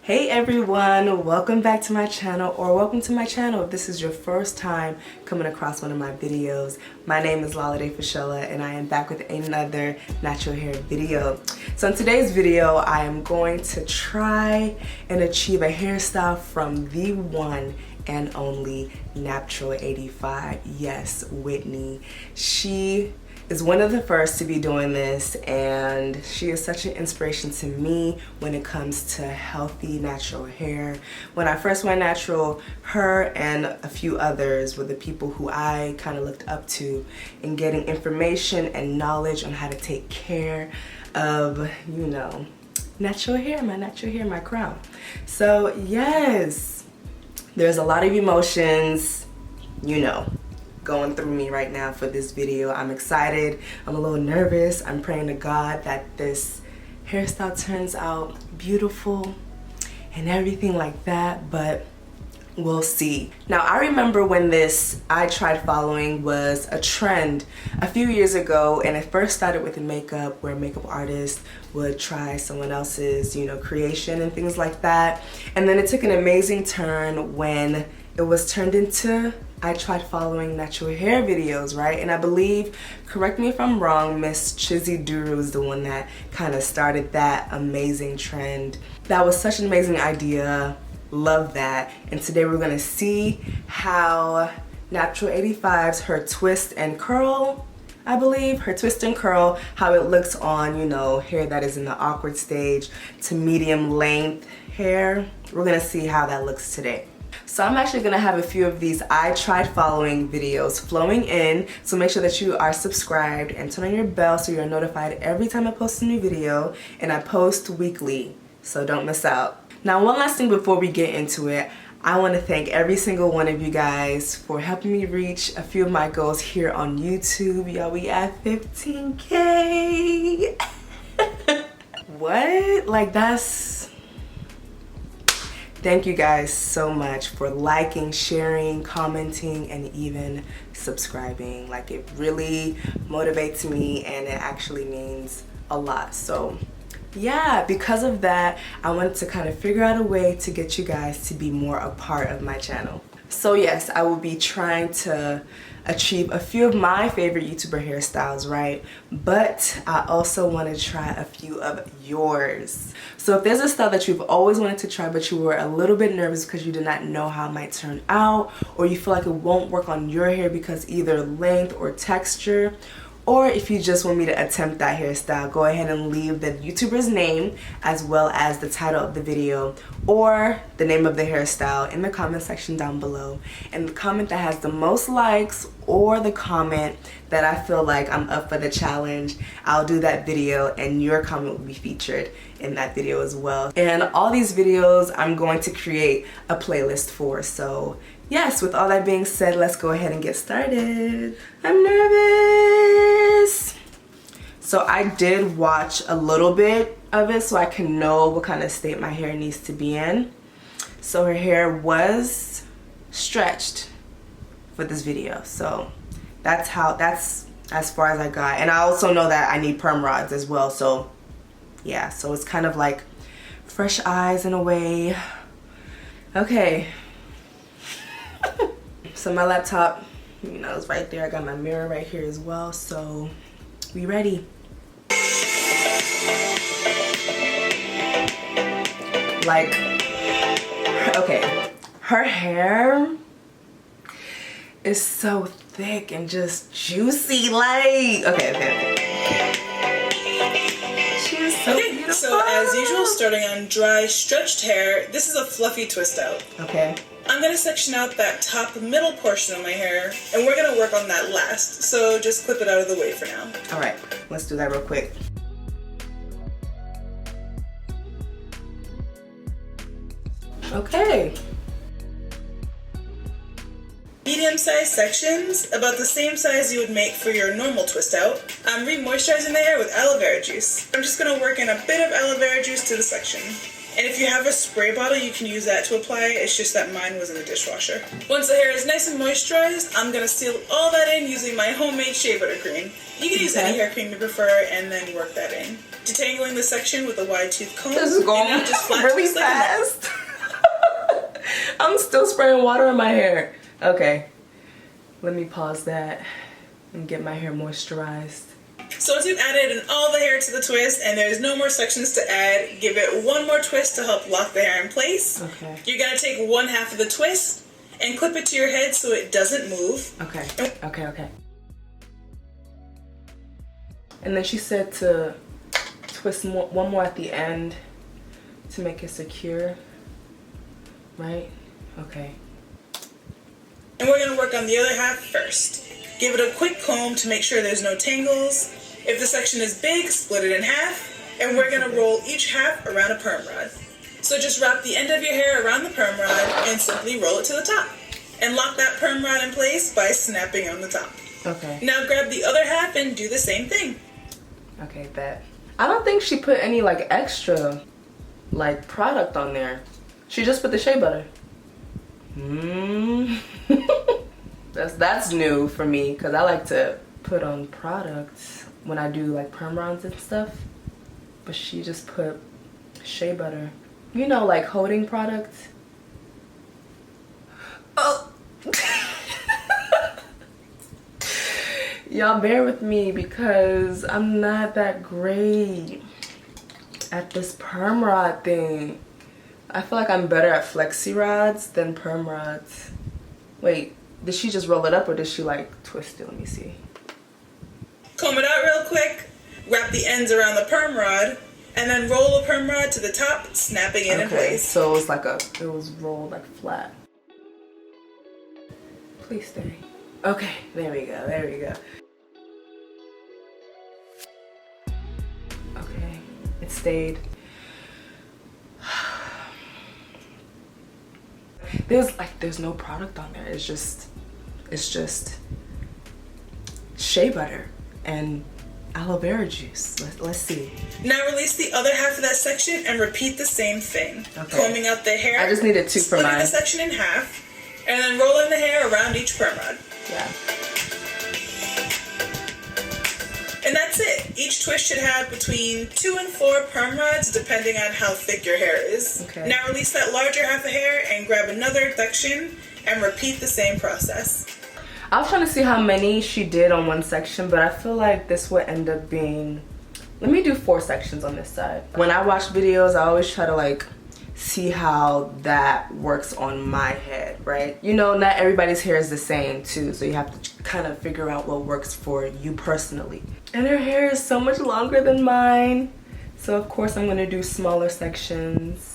Hey everyone, welcome back to my channel, or welcome to my channel if this is your first time coming across one of my videos. My name is Fashola and I am back with another natural hair video. So in today's video, I am going to try and achieve a hairstyle from the one and only Naptural85. Yes, Whitney. She is one of the first to be doing this, and she is such an inspiration to me when it comes to healthy natural hair. When I first went natural, her and a few others were the people who I kind of looked up to in getting information and knowledge on how to take care of, you know, natural hair, my crown. So yes, there's a lot of emotions, you know, going through me right now for this video. I'm excited, I'm a little nervous. I'm praying to God that this hairstyle turns out beautiful and everything like that, but we'll see. Now, I remember when this I tried following was a trend a few years ago, and it first started with makeup, where makeup artists would try someone else's, you know, creation and things like that. And then it took an amazing turn when it was turned into I tried following natural hair videos, right? And I believe, correct me if I'm wrong, Miss Chizzy Duru is the one that kind of started that amazing trend. That was such an amazing idea. Love that. And today we're gonna see how Naptural85's her twist and curl, I believe, her twist and curl, how it looks on, you know, hair that is in the awkward stage to medium length hair. We're gonna see how that looks today. So I'm actually gonna have a few of these I tried following videos flowing in, so make sure that you are subscribed and turn on your bell so you're notified every time I post a new video, and I post weekly, so don't miss out. Now, one last thing before we get into it, I want to thank every single one of you guys for helping me reach a few of my goals here on YouTube. Y'all, we at 15K. What? Like, that's... Thank you guys so much for liking, sharing, commenting, and even subscribing. Like, it really motivates me and it actually means a lot. So yeah, because of that, I wanted to kind of figure out a way to get you guys to be more a part of my channel. So yes, I will be trying to achieve a few of my favorite YouTuber hairstyles, right? But I also want to try a few of yours. So if there's a style that you've always wanted to try but you were a little bit nervous because you did not know how it might turn out, or you feel like it won't work on your hair because either length or texture, or if you just want me to attempt that hairstyle, go ahead and leave the YouTuber's name as well as the title of the video or the name of the hairstyle in the comment section down below. And the comment that has the most likes, or the comment that I feel like I'm up for the challenge, I'll do that video and your comment will be featured in that video as well. And all these videos I'm going to create a playlist for. So yes, with all that being said, let's go ahead and get started. I'm nervous. So I did watch a little bit of it so I can know what kind of state my hair needs to be in. So her hair was stretched for this video. So that's as far as I got. And I also know that I need perm rods as well. So yeah, so it's kind of like fresh eyes in a way. Okay. So my laptop, you know, is right there. I got my mirror right here as well. So we ready. Like, okay, her hair is so thick and just juicy. Like, okay. She is so beautiful. So as usual, starting on dry, stretched hair, this is a fluffy twist out. Okay. I'm going to section out that top middle portion of my hair, and we're going to work on that last. So just clip it out of the way for now. All right, let's do that real quick. Okay. Medium-sized sections, about the same size you would make for your normal twist out. I'm re-moisturizing the hair with aloe vera juice. I'm just going to work in a bit of aloe vera juice to the section. And if you have a spray bottle, you can use that to apply. It's just that mine was in the dishwasher. Once the hair is nice and moisturized, I'm going to seal all that in using my homemade shea butter cream. You can use any hair cream you prefer and then work that in. Detangling the section with a wide tooth comb. This is going and just flat really twist like fast. I'm still spraying water in my hair. Okay, let me pause that and get my hair moisturized. So once you've added all the hair to the twist and there's no more sections to add, give it one more twist to help lock the hair in place. Okay. You're going to take one half of the twist and clip it to your head so it doesn't move. Okay, okay. And then she said to twist one more at the end to make it secure, right? Okay. And we're going to work on the other half first. Give it a quick comb to make sure there's no tangles. If the section is big, split it in half, and we're going to roll each half around a perm rod. So just wrap the end of your hair around the perm rod and simply roll it to the top. And lock that perm rod in place by snapping on the top. Okay. Now grab the other half and do the same thing. Okay, bet. I don't think she put any like extra like product on there. She just put the shea butter. That's new for me because I like to put on products when I do like perm rounds and stuff. But she just put shea butter. You know, like holding products. Oh. Y'all bear with me because I'm not that great at this perm rod thing. I feel like I'm better at flexi rods than perm rods. Wait, did she just roll it up or did she like twist it? Let me see. Comb it out real quick, wrap the ends around the perm rod, and then roll the perm rod to the top, snapping it in place. So it was like it was rolled like flat. Please stay. Okay, there we go. Okay, it stayed. There's no product on there. It's just shea butter and aloe vera juice. Let's see. Now release the other half of that section and repeat the same thing. Okay. Combing out the hair. I just needed two for mine. Splitting the section in half, and then rolling the hair around each perm rod. Yeah. And that's it. Each twist should have between 2 and 4 perm rods depending on how thick your hair is. Okay. Now release that larger half of hair and grab another section and repeat the same process. I was trying to see how many she did on one section, but I feel like this would end up being, let me do 4 sections on this side. When I watch videos, I always try to like see how that works on my head, right? You know, not everybody's hair is the same too, so you have to kind of figure out what works for you personally. And her hair is so much longer than mine, so of course I'm gonna do smaller sections.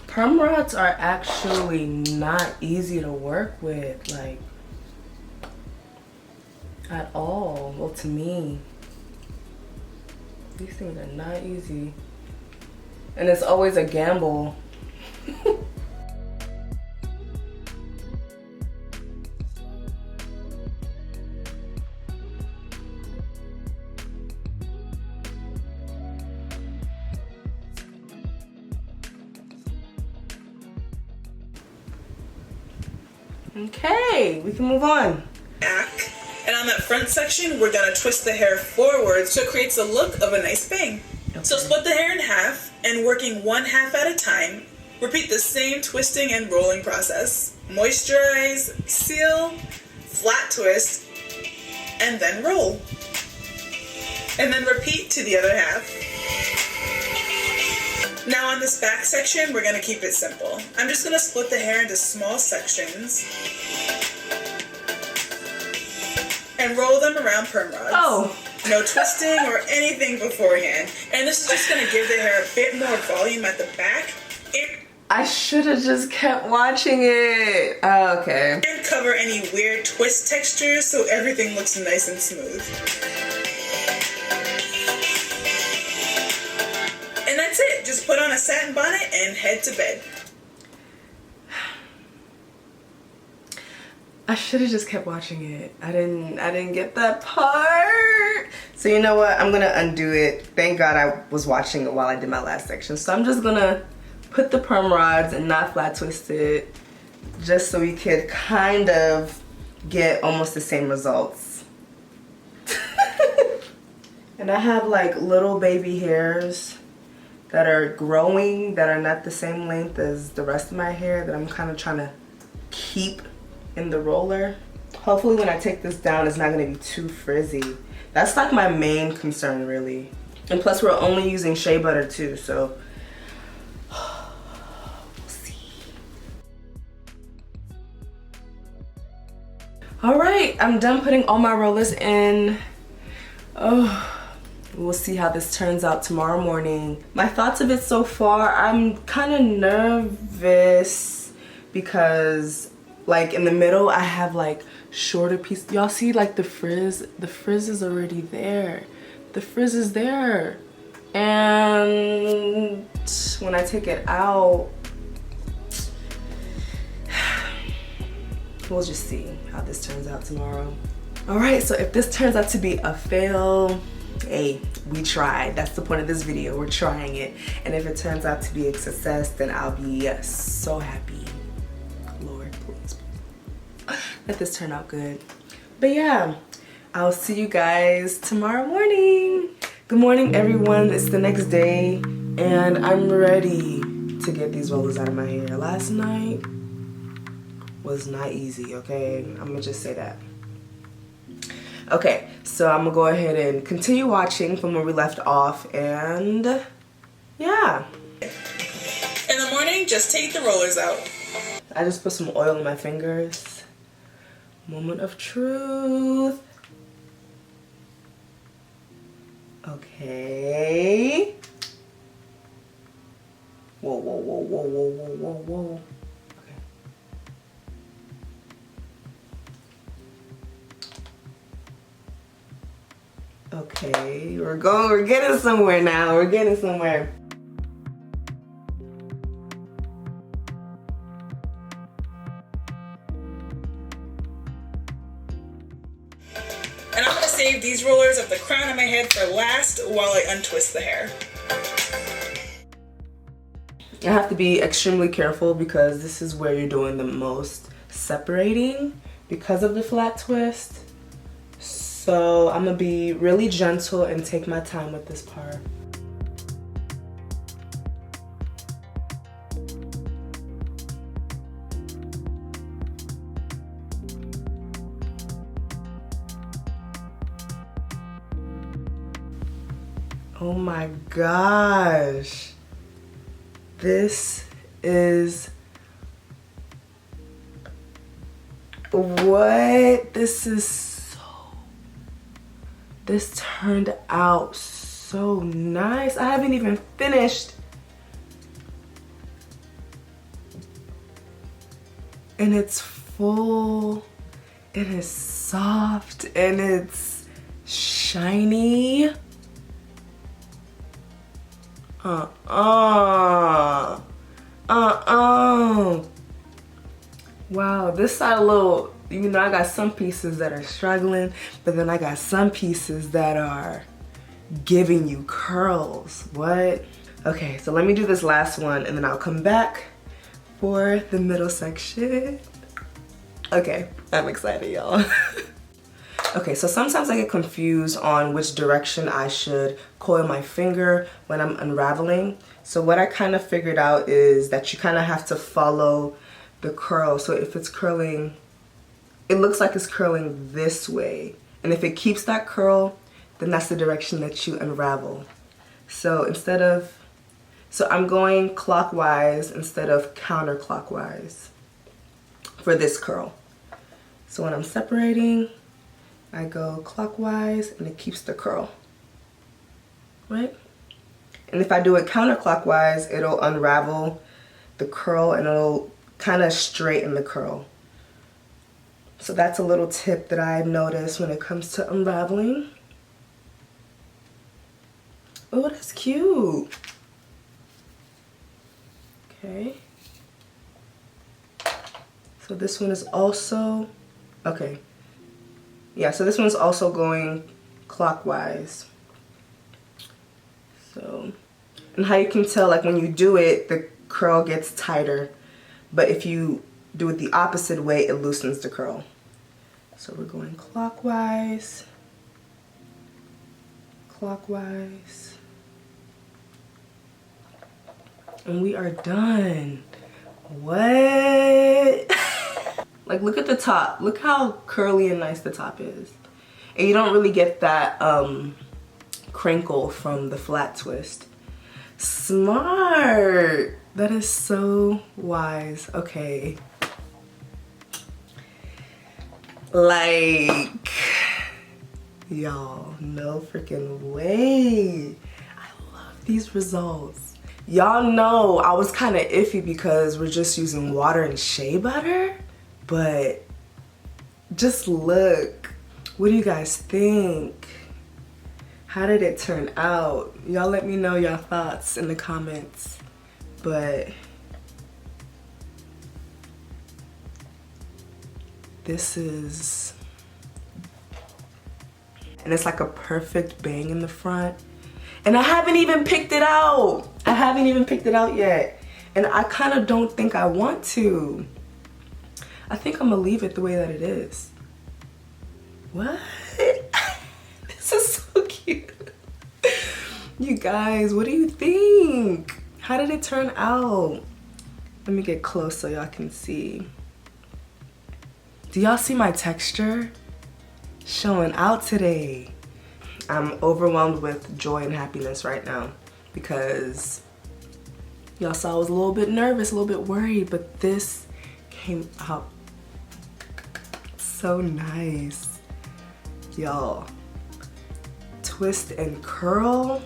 Perm rods are actually not easy to work with, like, at all. Well, to me, these things are not easy. And it's always a gamble. Okay, we can move on. Back. And on that front section, we're gonna twist the hair forward so it creates a look of a nice bang. Okay. So split the hair in half and working one half at a time, repeat the same twisting and rolling process. Moisturize, seal, flat twist, and then roll. And then repeat to the other half. Now on this back section, we're gonna keep it simple. I'm just gonna split the hair into small sections and roll them around perm rods. Oh. No twisting or anything beforehand. And this is just gonna give the hair a bit more volume at the back. I should have just kept watching it. Oh, okay. And cover any weird twist textures so everything looks nice and smooth. And that's it. Just put on a satin bonnet and head to bed. I should have just kept watching it. I didn't get that part. So you know what? I'm gonna undo it. Thank God I was watching it while I did my last section. So I'm just gonna put the perm rods and not flat twist it, just so we could kind of get almost the same results. And I have like little baby hairs that are growing that are not the same length as the rest of my hair that I'm kind of trying to keep in the roller. Hopefully when I take this down it's not going to be too frizzy. That's like my main concern really. And plus we're only using shea butter too, so we'll see. Alright, I'm done putting all my rollers in. Oh, we'll see how this turns out tomorrow morning. My thoughts of it so far, I'm kind of nervous because like in the middle I have like shorter pieces. Y'all see like the frizz? The frizz is already there. The frizz is there. And when I take it out, we'll just see how this turns out tomorrow. Alright, so if this turns out to be a fail, hey, we tried. That's the point of this video. We're trying it. And if it turns out to be a success, then I'll be so happy. Lord, please. Let this turn out good. But yeah, I'll see you guys tomorrow morning. Good morning, everyone. It's the next day, and I'm ready to get these rollers out of my hair. Last night was not easy, okay? I'm gonna just say that. Okay, so I'm gonna go ahead and continue watching from where we left off, and yeah. In the morning, just take the rollers out. I just put some oil on my fingers. Moment of truth. Okay. Whoa, whoa, whoa, whoa, whoa, whoa, whoa, whoa. Okay, we're getting somewhere now. We're getting somewhere. And I'm gonna save these rollers of the crown of my head for last while I untwist the hair. I have to be extremely careful because this is where you're doing the most separating because of the flat twist. So I'm gonna be really gentle and take my time with this part. Oh my gosh. This is what? This turned out so nice. I haven't even finished. And it's full, and it's soft, and it's shiny. Wow, this side a little, you know, I got some pieces that are struggling, but then I got some pieces that are giving you curls. What? Okay, so let me do this last one and then I'll come back for the middle section. Okay, I'm excited, y'all. Okay, so sometimes I get confused on which direction I should coil my finger when I'm unraveling. So what I kind of figured out is that you kind of have to follow the curl. So if it's curling, it looks like it's curling this way. And if it keeps that curl, then that's the direction that you unravel. So I'm going clockwise instead of counterclockwise for this curl. So when I'm separating, I go clockwise and it keeps the curl, right? And if I do it counterclockwise, it'll unravel the curl and it'll kind of straighten the curl. So that's a little tip that I've noticed when it comes to unraveling. Oh, that's cute. Okay. So this one is also Okay. Yeah, so this one's also going clockwise. So, and how you can tell, like when you do it, the curl gets tighter. But if you do it the opposite way, it loosens the curl. So we're going clockwise, clockwise. And we are done. What? Like, look at the top. Look how curly and nice the top is. And you don't really get that crinkle from the flat twist. Smart. That is so wise. Okay. Like, y'all, no freaking way. I love these results. Y'all know I was kind of iffy because we're just using water and shea butter, but just look. What do you guys think? How did it turn out? Y'all let me know your thoughts in the comments. But this is, and it's like a perfect bang in the front. And I haven't even picked it out. I haven't even picked it out yet. And I kind of don't think I want to. I think I'm gonna leave it the way that it is. What? This is so cute. You guys, what do you think? How did it turn out? Let me get close so y'all can see. Do y'all see my texture? Showing out today. I'm overwhelmed with joy and happiness right now because y'all saw I was a little bit nervous, a little bit worried, but this came out so nice. Y'all, twist and curl.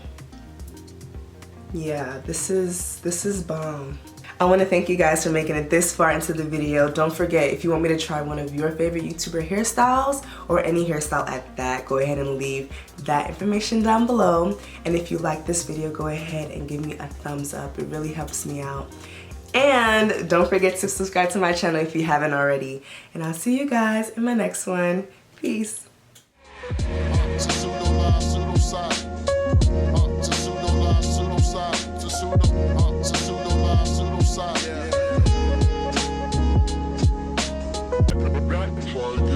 Yeah, this is bomb. I want to thank you guys for making it this far into the video. Don't forget, if you want me to try one of your favorite YouTuber hairstyles or any hairstyle at that, go ahead and leave that information down below. And if you like this video, go ahead and give me a thumbs up. It really helps me out. And don't forget to subscribe to my channel if you haven't already. And I'll see you guys in my next one. Peace. Right.